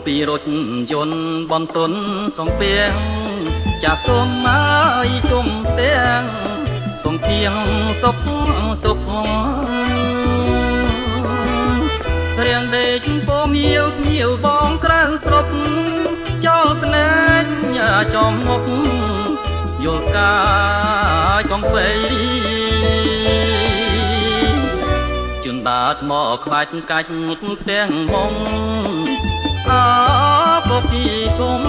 ពីរថយន្តបន្ទន់សំពៀងចាស់ទុំហើយជុំទាំងសងគៀងសុខទុករៀងដេកពោមៀវញៀវបងក្រាំងស្រុកចោលភ្នែកចំមុខយល់កាយកំវៃជន់ដាថ្មខ្វាច់កាច់ទាំងមុំអើក៏ពីជុំ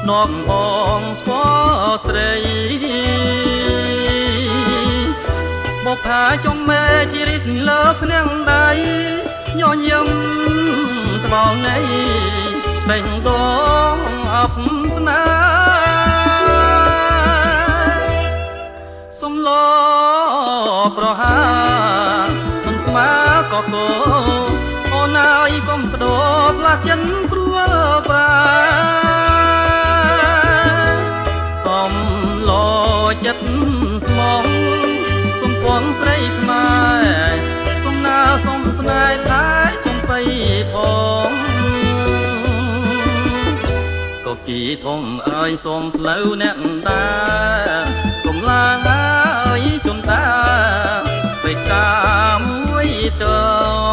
នំបងស្គាល់ត្រីមកផាចុងមេជីរិតលើភ្នែងដៃញញឹមត្បោងនៃដេញដងអបស្នាសំឡប្រហាមិនស្មាក៏គោអូនហើយកុំបដូរផ្លាស់ចិនព្រួលប្រាសំឡចិត្តស្មងសំពងស្រីខ្មែរសំណាសំស្នេហ៍តែចំបៃផងក៏ពីធំអើយសូមផ្លូវអ្នកតាសូមឡាងអើយជុំតាបេកាមួយត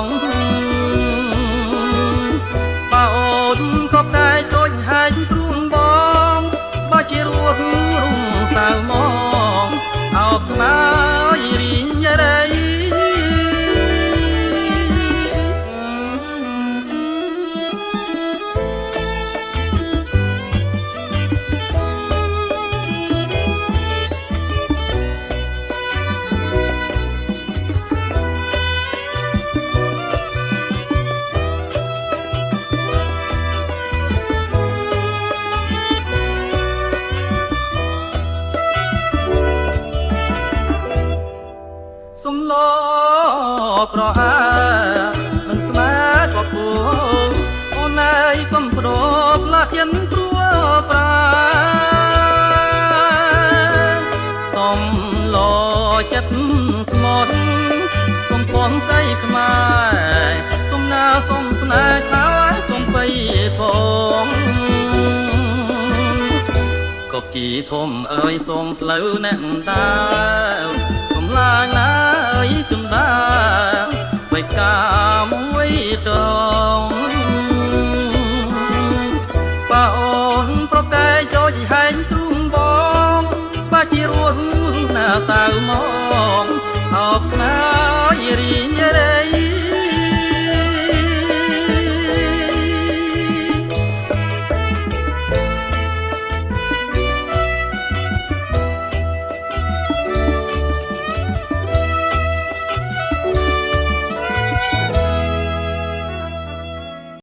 ងបើអូនក៏តែដូចហែងព្រួងបងស្បើជារួតរុំសៅមកអោបថ្មរីងរៃសំឡប្រហាមិនស្មាតក៏គួរអូនឯងកុំប្រោបលាទៀនព្រួលប្រាសំឡចិត្តស្មត់សំពងស្អីខ្មែរសំណាសំស្នេហ៍ហើយចំបៃផងកុកជីធំអើយសូមផ្លូវអ្នកតាសំឡាញណាអើយចំដាបេកាមួយតងបើអូនប្រកែចូលហែងទ្រូងបងស្បាជារួនណាសៅមកអោបណាយរីងរេ